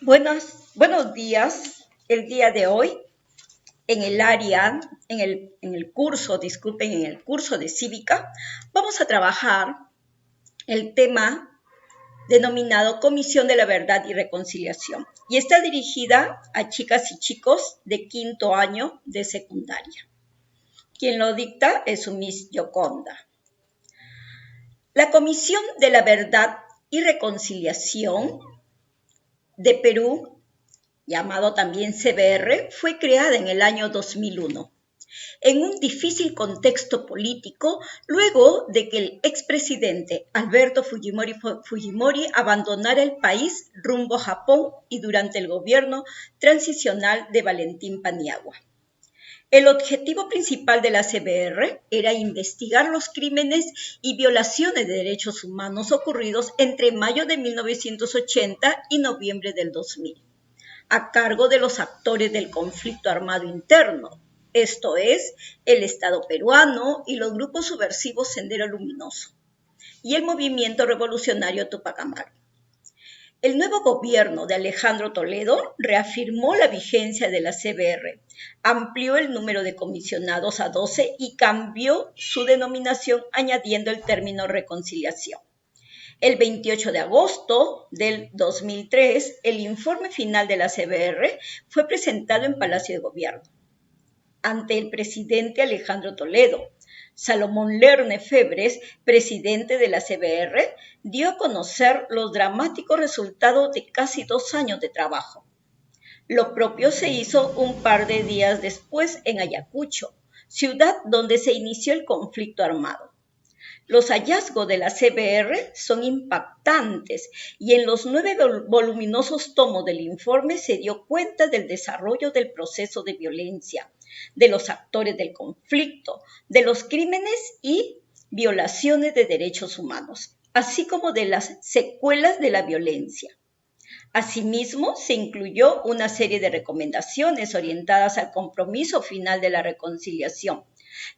Buenos días. El día de hoy, en el área, en el curso, disculpen, en el curso de cívica, vamos a trabajar el tema denominado Comisión de la Verdad y Reconciliación. Y está dirigida a chicas y chicos de quinto año de secundaria. Quien lo dicta es su Miss Yoconda. La Comisión de la Verdad y Reconciliación de Perú, llamado también CBR, fue creada en el año 2001, en un difícil contexto político, luego de que el expresidente Alberto Fujimori abandonara el país rumbo a Japón y durante el gobierno transicional de Valentín Paniagua. El objetivo principal de la CBR era investigar los crímenes y violaciones de derechos humanos ocurridos entre mayo de 1980 y noviembre del 2000, a cargo de los actores del conflicto armado interno, esto es, el Estado peruano y los grupos subversivos Sendero Luminoso, y el movimiento revolucionario Tupac Amaru. El nuevo gobierno de Alejandro Toledo reafirmó la vigencia de la CBR, amplió el número de comisionados a 12 y cambió su denominación añadiendo el término reconciliación. El 28 de agosto del 2003, el informe final de la CBR fue presentado en Palacio de Gobierno ante el presidente Alejandro Toledo. Salomón Lerner Febres, presidente de la CBR, dio a conocer los dramáticos resultados de casi 2 años de trabajo. Lo propio se hizo un par de días después en Ayacucho, ciudad donde se inició el conflicto armado. Los hallazgos de la CBR son impactantes y en los 9 voluminosos tomos del informe se dio cuenta del desarrollo del proceso de violencia, de los actores del conflicto, de los crímenes y violaciones de derechos humanos, así como de las secuelas de la violencia. Asimismo, se incluyó una serie de recomendaciones orientadas al compromiso final de la reconciliación,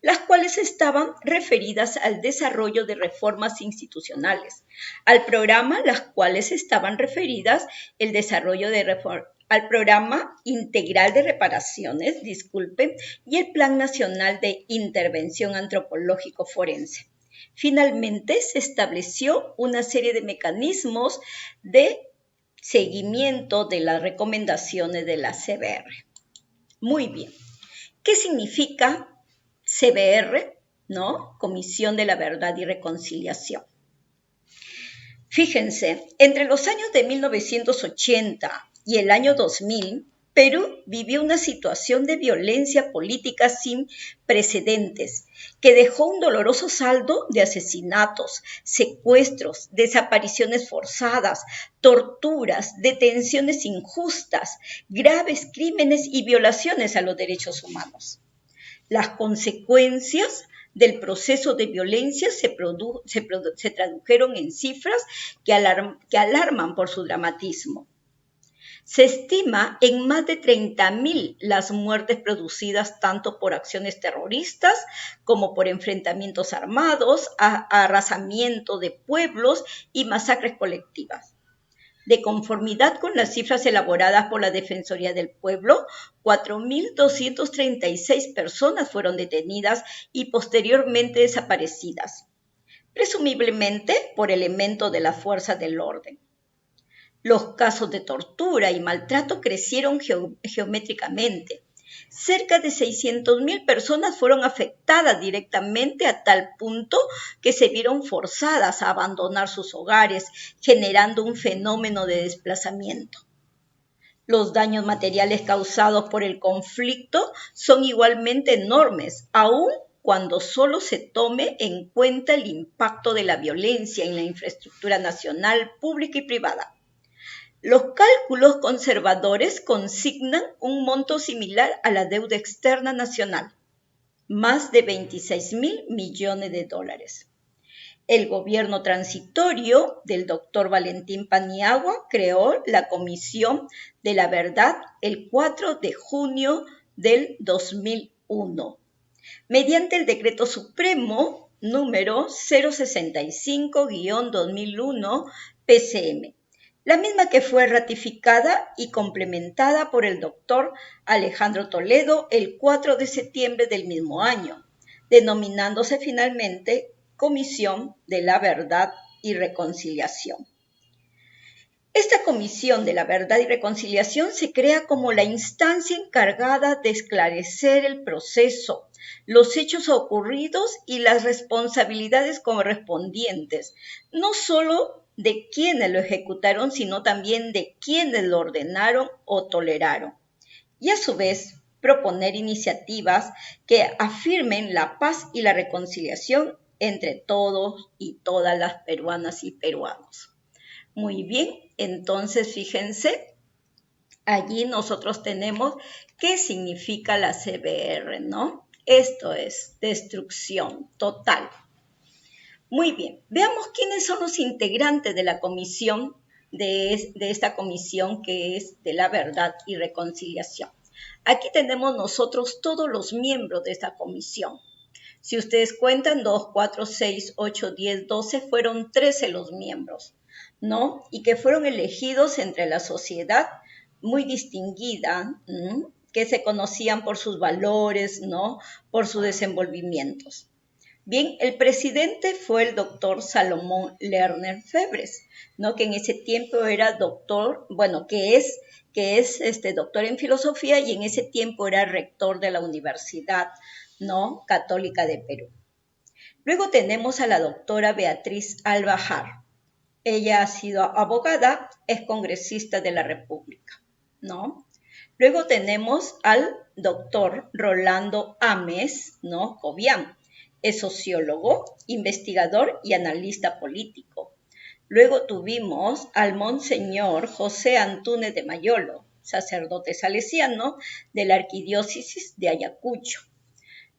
las cuales estaban referidas al desarrollo de reformas institucionales, al programa, las cuales estaban referidas al desarrollo de al programa integral de reparaciones, y el Plan Nacional de Intervención Antropológico Forense. Finalmente, se estableció una serie de mecanismos de seguimiento de las recomendaciones de la CBR. Muy bien. ¿Qué significa CBR? ¿No? Comisión de la Verdad y Reconciliación. Fíjense, entre los años de 1980 y el año 2000, Perú vivió una situación de violencia política sin precedentes, que dejó un doloroso saldo de asesinatos, secuestros, desapariciones forzadas, torturas, detenciones injustas, graves crímenes y violaciones a los derechos humanos. Las consecuencias del proceso de violencia se tradujeron en cifras que alarman por su dramatismo. Se estima en más de 30.000 las muertes producidas tanto por acciones terroristas como por enfrentamientos armados, arrasamiento de pueblos y masacres colectivas. De conformidad con las cifras elaboradas por la Defensoría del Pueblo, 4.236 personas fueron detenidas y posteriormente desaparecidas, presumiblemente por elementos de las fuerzas del orden. Los casos de tortura y maltrato crecieron geométricamente. Cerca de 600.000 personas fueron afectadas directamente a tal punto que se vieron forzadas a abandonar sus hogares, generando un fenómeno de desplazamiento. Los daños materiales causados por el conflicto son igualmente enormes, aun cuando solo se tome en cuenta el impacto de la violencia en la infraestructura nacional, pública y privada. Los cálculos conservadores consignan un monto similar a la deuda externa nacional, más de 26.000 millones de dólares. El gobierno transitorio del doctor Valentín Paniagua creó la Comisión de la Verdad el 4 de junio del 2001, mediante el Decreto Supremo número 065-2001 PCM. la misma que fue ratificada y complementada por el doctor Alejandro Toledo el 4 de septiembre del mismo año, denominándose finalmente Comisión de la Verdad y Reconciliación. Esta Comisión de la Verdad y Reconciliación se crea como la instancia encargada de esclarecer el proceso, los hechos ocurridos y las responsabilidades correspondientes, no solo de quienes lo ejecutaron, sino también de quienes lo ordenaron o toleraron. Y a su vez, proponer iniciativas que afirmen la paz y la reconciliación entre todos y todas las peruanas y peruanos. Muy bien, entonces fíjense, allí nosotros tenemos qué significa la CBR, ¿no? Esto es destrucción total. Muy bien, veamos quiénes son los integrantes de la comisión, de esta comisión que es de la verdad y reconciliación. Aquí tenemos nosotros todos los miembros de esta comisión. Si ustedes cuentan, 2, 4, 6, 8, 10, 12, fueron 13 los miembros, ¿no? Y que fueron elegidos entre la sociedad muy distinguida, que se conocían por sus valores, ¿no? Por sus desenvolvimientos. Bien, el presidente fue el doctor Salomón Lerner Febres, ¿no? Que en ese tiempo era doctor, bueno, que es doctor en filosofía y en ese tiempo era rector de la Universidad, ¿no? Católica de Perú. Luego tenemos a la doctora Beatriz Albajar. Ella ha sido abogada, es congresista de la República, ¿no? Luego tenemos al doctor Rolando Ames, ¿no? Cobian. Es sociólogo, investigador y analista político. Luego tuvimos al monseñor José Antúnez de Mayolo, sacerdote salesiano de la Arquidiócesis de Ayacucho.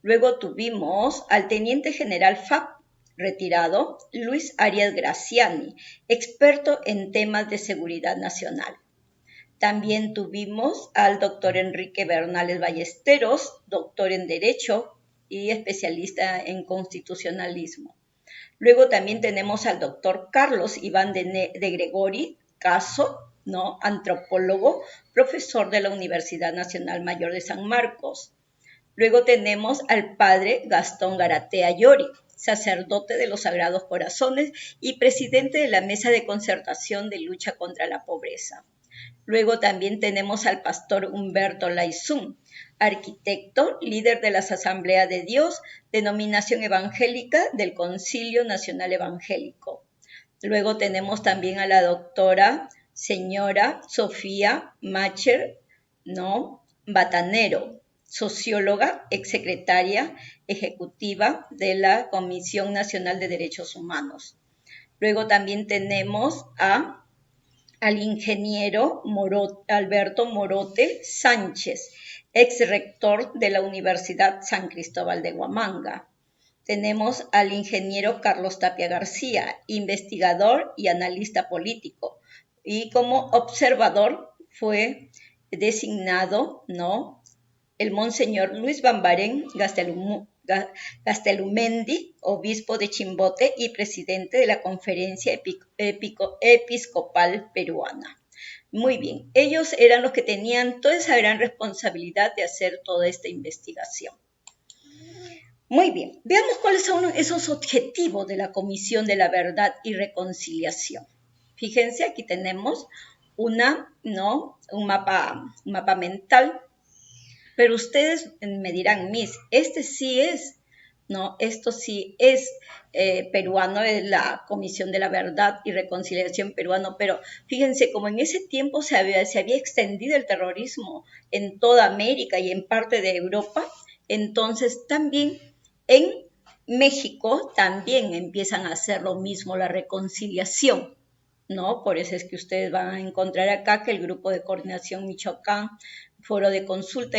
Luego tuvimos al teniente general FAP, retirado, Luis Arias Graciani, experto en temas de seguridad nacional. También tuvimos al doctor Enrique Bernales Ballesteros, doctor en Derecho y especialista en constitucionalismo. Luego también tenemos al doctor Carlos Iván de Gregori Caso, ¿no? Antropólogo, profesor de la Universidad Nacional Mayor de San Marcos. Luego tenemos al padre Gastón Garatea Llori, sacerdote de los Sagrados Corazones y presidente de la Mesa de Concertación de Lucha contra la Pobreza. Luego también tenemos al pastor Humberto Laizún, arquitecto, líder de las Asambleas de Dios, denominación evangélica del Concilio Nacional Evangélico. Luego tenemos también a la doctora señora Sofía Macher, ¿no? Batanero, socióloga, exsecretaria ejecutiva de la Comisión Nacional de Derechos Humanos. Luego también tenemos al ingeniero Alberto Morote Sánchez, ex rector de la Universidad San Cristóbal de Huamanga. Tenemos al ingeniero Carlos Tapia García, investigador y analista político, y como observador fue designado, ¿no?, el monseñor Luis Bambarén Gastelumendi, obispo de Chimbote y presidente de la Conferencia Episcopal Peruana. Muy bien, ellos eran los que tenían toda esa gran responsabilidad de hacer toda esta investigación. Muy bien, veamos cuáles son esos objetivos de la Comisión de la Verdad y Reconciliación. Fíjense, aquí tenemos un mapa mental. Pero ustedes me dirán, Miss, esto sí es peruano, es la Comisión de la Verdad y Reconciliación peruano, pero fíjense, como en ese tiempo se había extendido el terrorismo en toda América y en parte de Europa, entonces también en México también empiezan a hacer lo mismo, la reconciliación, ¿no? Por eso es que ustedes van a encontrar acá que el Grupo de Coordinación Michoacán, foro de consulta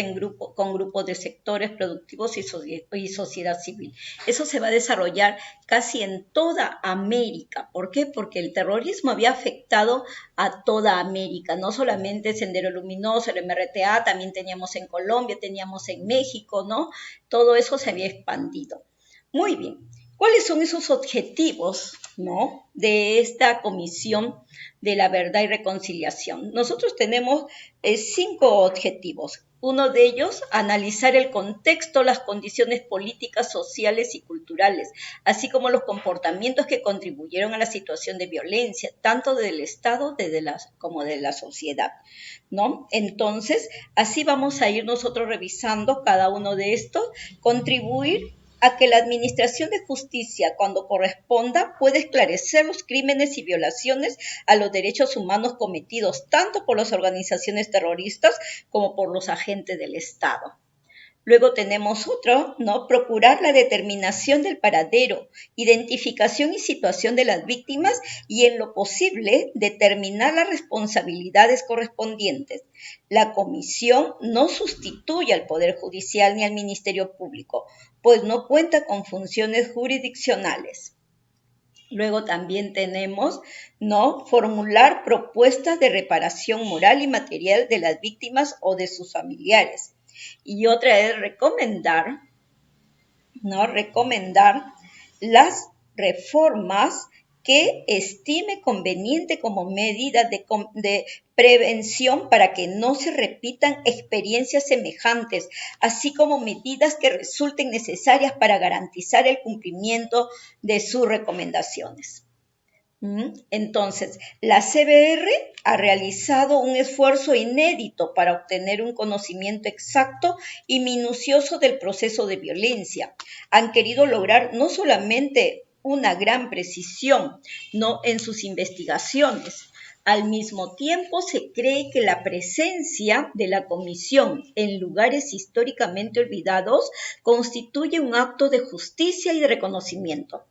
con grupos de sectores productivos y sociedad civil. Eso se va a desarrollar casi en toda América. ¿Por qué? Porque el terrorismo había afectado a toda América, no solamente Sendero Luminoso, el MRTA, también teníamos en Colombia, teníamos en México, ¿no? Todo eso se había expandido. Muy bien. ¿Cuáles son esos objetivos, ¿no?, de esta Comisión de la Verdad y Reconciliación? Nosotros tenemos 5 objetivos. Uno de ellos, analizar el contexto, las condiciones políticas, sociales y culturales, así como los comportamientos que contribuyeron a la situación de violencia, tanto del Estado como de la sociedad, ¿no? Entonces, así vamos a ir nosotros revisando cada uno de estos, contribuir a que la Administración de Justicia, cuando corresponda, pueda esclarecer los crímenes y violaciones a los derechos humanos cometidos tanto por las organizaciones terroristas como por los agentes del Estado. Luego tenemos otro, ¿no? Procurar la determinación del paradero, identificación y situación de las víctimas y, en lo posible, determinar las responsabilidades correspondientes. La comisión no sustituye al Poder Judicial ni al Ministerio Público, pues no cuenta con funciones jurisdiccionales. Luego también tenemos, ¿no?, formular propuestas de reparación moral y material de las víctimas o de sus familiares. Y otra es recomendar, ¿no?, recomendar las reformas que estime conveniente como medida de prevención para que no se repitan experiencias semejantes, así como medidas que resulten necesarias para garantizar el cumplimiento de sus recomendaciones. Entonces, la CBR ha realizado un esfuerzo inédito para obtener un conocimiento exacto y minucioso del proceso de violencia. Han querido lograr no solamente una gran precisión, ¿no?, en sus investigaciones. Al mismo tiempo, se cree que la presencia de la comisión en lugares históricamente olvidados constituye un acto de justicia y de reconocimiento.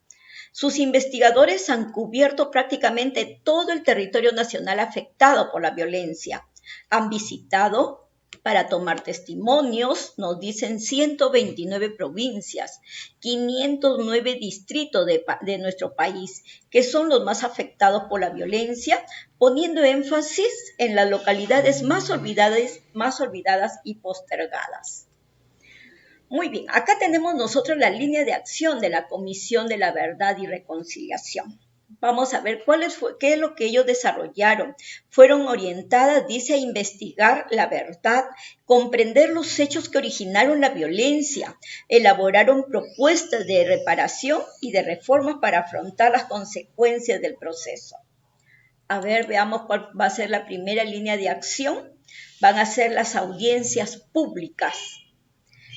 Sus investigadores han cubierto prácticamente todo el territorio nacional afectado por la violencia. Han visitado para tomar testimonios, nos dicen 129 provincias, 509 distritos de nuestro país, que son los más afectados por la violencia, poniendo énfasis en las localidades más olvidadas y postergadas. Muy bien, acá tenemos nosotros la línea de acción de la Comisión de la Verdad y Reconciliación. Vamos a ver qué es lo que ellos desarrollaron. Fueron orientadas, dice, a investigar la verdad, comprender los hechos que originaron la violencia, elaboraron propuestas de reparación y de reformas para afrontar las consecuencias del proceso. A ver, veamos cuál va a ser la primera línea de acción. Van a ser las audiencias públicas.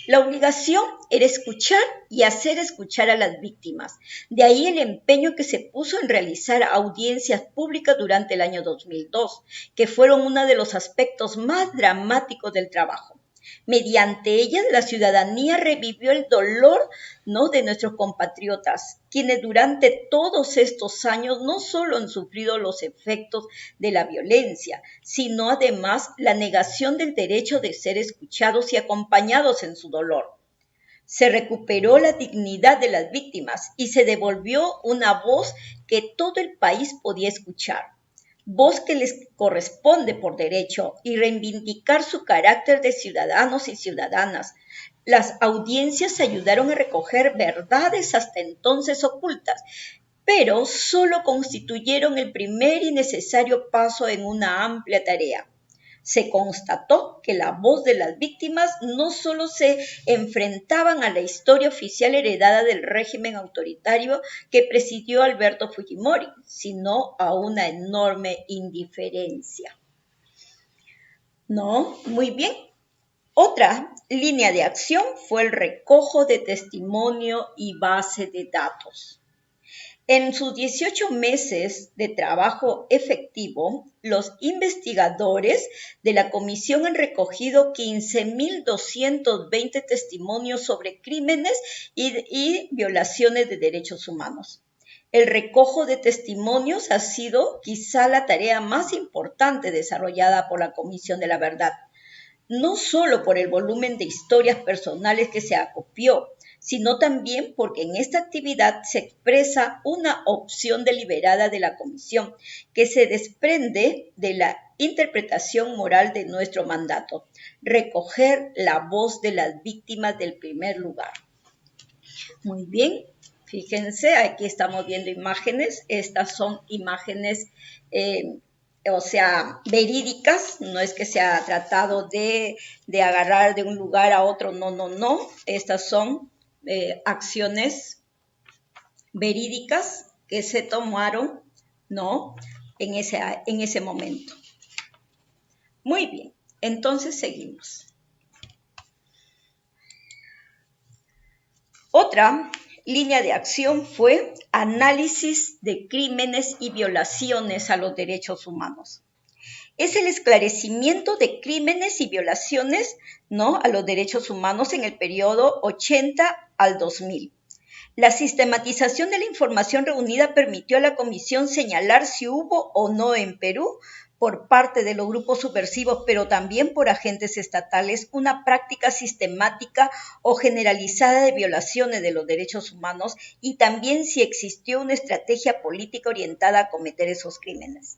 La obligación era escuchar y hacer escuchar a las víctimas. De ahí el empeño que se puso en realizar audiencias públicas durante el año 2002, que fueron uno de los aspectos más dramáticos del trabajo. Mediante ellas, la ciudadanía revivió el dolor, ¿no?, de nuestros compatriotas, quienes durante todos estos años no solo han sufrido los efectos de la violencia, sino además la negación del derecho de ser escuchados y acompañados en su dolor. Se recuperó la dignidad de las víctimas y se devolvió una voz que todo el país podía escuchar. Voz que les corresponde por derecho y reivindicar su carácter de ciudadanos y ciudadanas. Las audiencias ayudaron a recoger verdades hasta entonces ocultas, pero solo constituyeron el primer y necesario paso en una amplia tarea. Se constató que la voz de las víctimas no solo se enfrentaban a la historia oficial heredada del régimen autoritario que presidió Alberto Fujimori, sino a una enorme indiferencia. ¿No? Muy bien. Otra línea de acción fue el recojo de testimonio y base de datos. En sus 18 meses de trabajo efectivo, los investigadores de la comisión han recogido 15.220 testimonios sobre crímenes y violaciones de derechos humanos. El recojo de testimonios ha sido quizá la tarea más importante desarrollada por la Comisión de la Verdad, no solo por el volumen de historias personales que se acopió, sino también porque en esta actividad se expresa una opción deliberada de la Comisión que se desprende de la interpretación moral de nuestro mandato, recoger la voz de las víctimas del primer lugar. Muy bien. Fíjense, aquí estamos viendo imágenes. Estas son imágenes, verídicas. No es que se ha tratado de agarrar de un lugar a otro. No. Estas son acciones verídicas que se tomaron, ¿no? En ese momento. Muy bien, entonces seguimos. Otra línea de acción fue análisis de crímenes y violaciones a los derechos humanos. Es el esclarecimiento de crímenes y violaciones, ¿no?, a los derechos humanos en el periodo 80 al 2000. La sistematización de la información reunida permitió a la Comisión señalar si hubo o no en Perú, por parte de los grupos subversivos, pero también por agentes estatales, una práctica sistemática o generalizada de violaciones de los derechos humanos y también si existió una estrategia política orientada a cometer esos crímenes.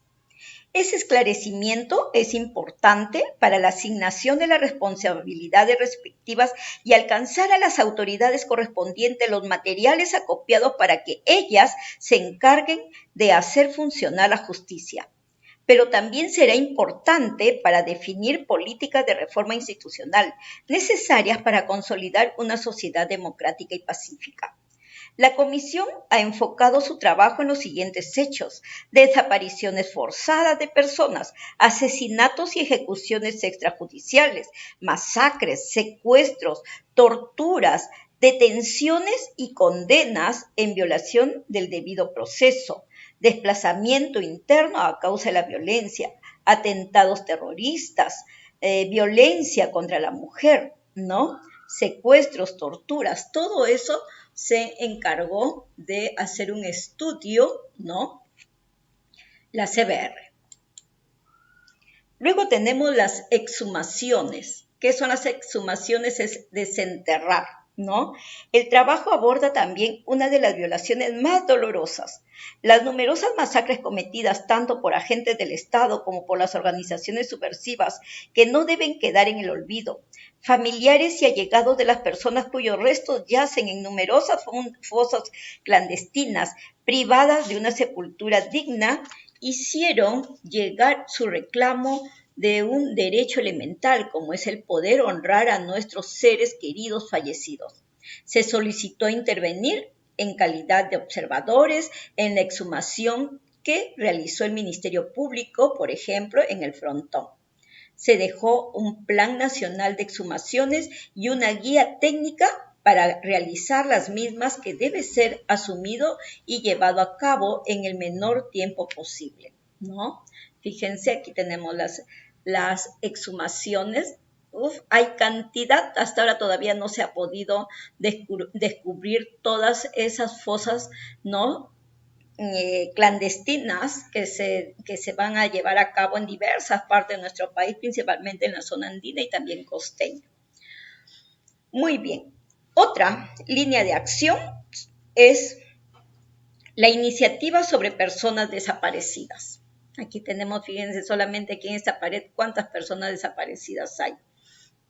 Ese esclarecimiento es importante para la asignación de las responsabilidades respectivas y alcanzar a las autoridades correspondientes los materiales acopiados para que ellas se encarguen de hacer funcionar la justicia. Pero también será importante para definir políticas de reforma institucional necesarias para consolidar una sociedad democrática y pacífica. La Comisión ha enfocado su trabajo en los siguientes hechos: desapariciones forzadas de personas, asesinatos y ejecuciones extrajudiciales, masacres, secuestros, torturas, detenciones y condenas en violación del debido proceso, desplazamiento interno a causa de la violencia, atentados terroristas, violencia contra la mujer, ¿no? Secuestros, torturas, todo eso se encargó de hacer un estudio, ¿no?, la CBR. Luego tenemos las exhumaciones. ¿Qué son las exhumaciones? Es desenterrar, ¿no? El trabajo aborda también una de las violaciones más dolorosas: las numerosas masacres cometidas tanto por agentes del Estado como por las organizaciones subversivas, que no deben quedar en el olvido. Familiares y allegados de las personas cuyos restos yacen en numerosas fosas clandestinas, privadas de una sepultura digna, hicieron llegar su reclamo de un derecho elemental, como es el poder honrar a nuestros seres queridos fallecidos. Se solicitó intervenir en calidad de observadores en la exhumación que realizó el Ministerio Público, por ejemplo, en el Frontón. Se dejó un plan nacional de exhumaciones y una guía técnica para realizar las mismas, que debe ser asumido y llevado a cabo en el menor tiempo posible, ¿no? Fíjense, aquí tenemos las exhumaciones. Hay cantidad, hasta ahora todavía no se ha podido descubrir todas esas fosas, ¿no?, clandestinas que se van a llevar a cabo en diversas partes de nuestro país, principalmente en la zona andina y también costeña. Muy bien. Otra línea de acción es la iniciativa sobre personas desaparecidas. Aquí tenemos, fíjense, solamente aquí en esta pared, cuántas personas desaparecidas hay.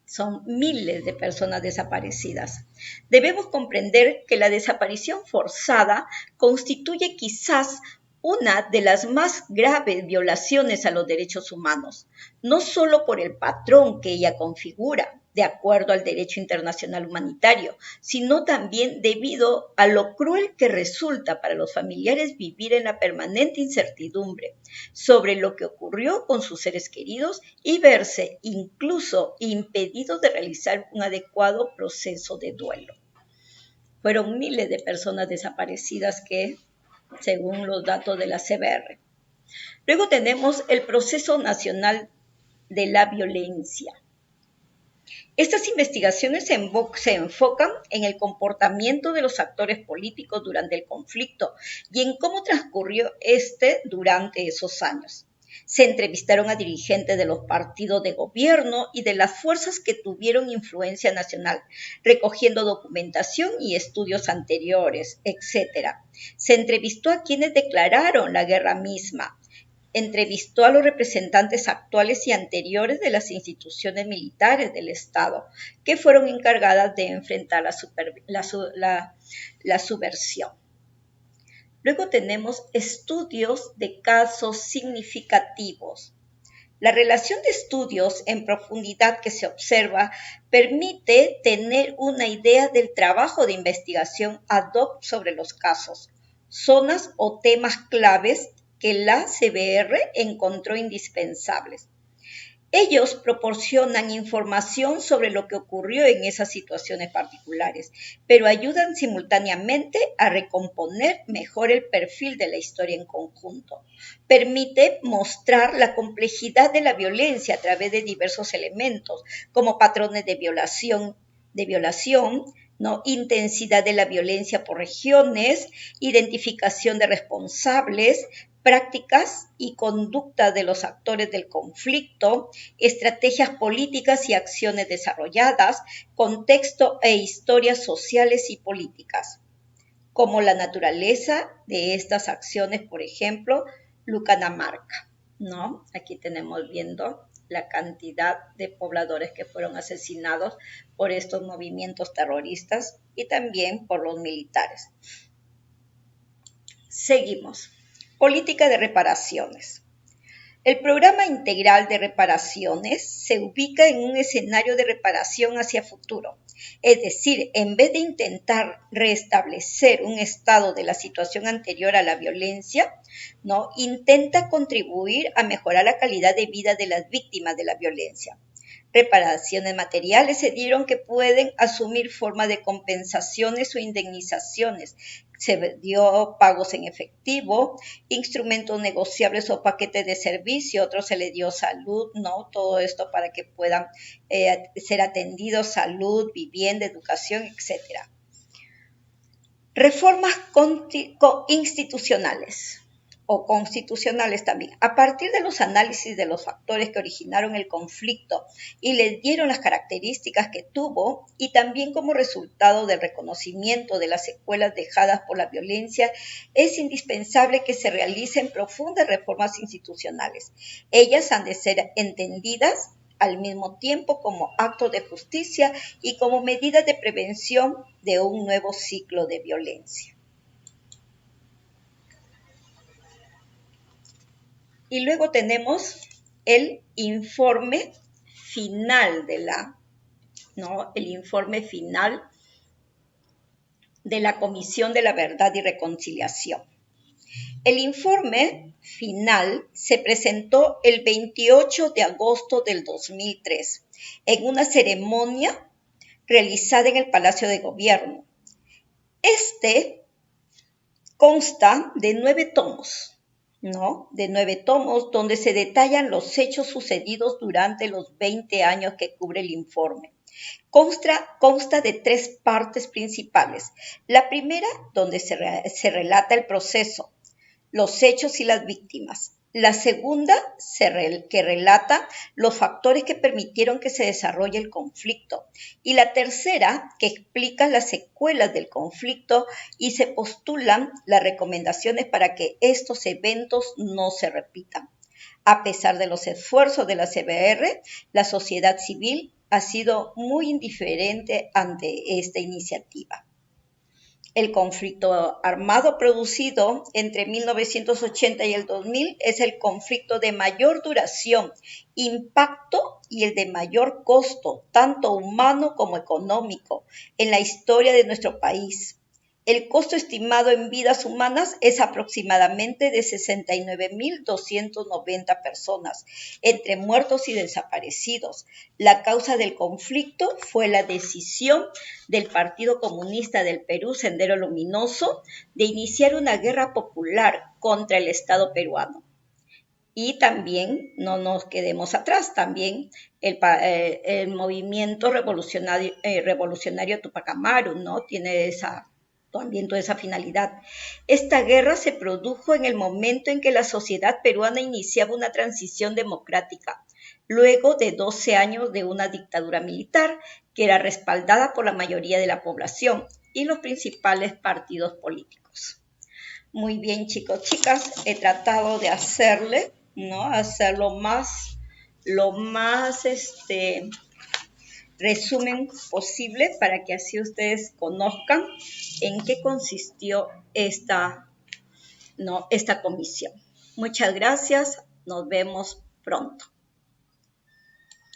Son miles de personas desaparecidas. Debemos comprender que la desaparición forzada constituye quizás una de las más graves violaciones a los derechos humanos, no solo por el patrón que ella configura, de acuerdo al derecho internacional humanitario, sino también debido a lo cruel que resulta para los familiares vivir en la permanente incertidumbre sobre lo que ocurrió con sus seres queridos y verse incluso impedidos de realizar un adecuado proceso de duelo. Fueron miles de personas desaparecidas que, según los datos de la CBR. Luego tenemos el proceso nacional de la violencia. Estas investigaciones se enfocan en el comportamiento de los actores políticos durante el conflicto y en cómo transcurrió durante esos años. Se entrevistaron a dirigentes de los partidos de gobierno y de las fuerzas que tuvieron influencia nacional, recogiendo documentación y estudios anteriores, etc. Se entrevistó a quienes declararon la guerra misma, entrevistó a los representantes actuales y anteriores de las instituciones militares del Estado, que fueron encargadas de enfrentar la subversión. Luego tenemos estudios de casos significativos. La relación de estudios en profundidad que se observa permite tener una idea del trabajo de investigación ad hoc sobre los casos, zonas o temas claves que la CBR encontró indispensables. Ellos proporcionan información sobre lo que ocurrió en esas situaciones particulares, pero ayudan simultáneamente a recomponer mejor el perfil de la historia en conjunto. Permite mostrar la complejidad de la violencia a través de diversos elementos, como patrones de violación, intensidad de la violencia por regiones, identificación de responsables, prácticas y conducta de los actores del conflicto, estrategias políticas y acciones desarrolladas, contexto e historias sociales y políticas, como la naturaleza de estas acciones, por ejemplo, Lucanamarca, ¿no? Aquí tenemos viendo la cantidad de pobladores que fueron asesinados por estos movimientos terroristas y también por los militares. Seguimos. Política de reparaciones. El programa integral de reparaciones se ubica en un escenario de reparación hacia futuro. Es decir, en vez de intentar restablecer un estado de la situación anterior a la violencia, intenta contribuir a mejorar la calidad de vida de las víctimas de la violencia. Reparaciones materiales se dieron que pueden asumir forma de compensaciones o indemnizaciones. Se dio pagos en efectivo, instrumentos negociables o paquetes de servicio, otros se le dio salud, todo esto para que puedan ser atendidos, salud, vivienda, educación, etc. Reformas institucionales o constitucionales también. A partir de los análisis de los factores que originaron el conflicto y les dieron las características que tuvo, y también como resultado del reconocimiento de las secuelas dejadas por la violencia, es indispensable que se realicen profundas reformas institucionales. Ellas han de ser entendidas al mismo tiempo como acto de justicia y como medidas de prevención de un nuevo ciclo de violencia. Y luego tenemos el informe final el informe final de la Comisión de la Verdad y Reconciliación. El informe final se presentó el 28 de agosto del 2003 en una ceremonia realizada en el Palacio de Gobierno. Este consta de 9 tomos. De 9 tomos, donde se detallan los hechos sucedidos durante los 20 años que cubre el informe. Consta de 3 partes principales. La primera, donde se relata el proceso, los hechos y las víctimas. La segunda, que relata los factores que permitieron que se desarrolle el conflicto. Y la tercera, que explica las secuelas del conflicto y se postulan las recomendaciones para que estos eventos no se repitan. A pesar de los esfuerzos de la CBR, la sociedad civil ha sido muy indiferente ante esta iniciativa. El conflicto armado producido entre 1980 y el 2000 es el conflicto de mayor duración, impacto y el de mayor costo, tanto humano como económico, en la historia de nuestro país. El costo estimado en vidas humanas es aproximadamente de 69.290 personas, entre muertos y desaparecidos. La causa del conflicto fue la decisión del Partido Comunista del Perú, Sendero Luminoso, de iniciar una guerra popular contra el Estado peruano. Y también, no nos quedemos atrás, también el movimiento revolucionario Tupac Amaru, tiene también toda esa finalidad. Esta guerra se produjo en el momento en que la sociedad peruana iniciaba una transición democrática, luego de 12 años de una dictadura militar que era respaldada por la mayoría de la población y los principales partidos políticos. Muy bien, chicos, chicas, he tratado de hacerle ¿no? Hacerlo lo más resumen posible para que así ustedes conozcan en qué consistió esta comisión. Muchas gracias, nos vemos pronto.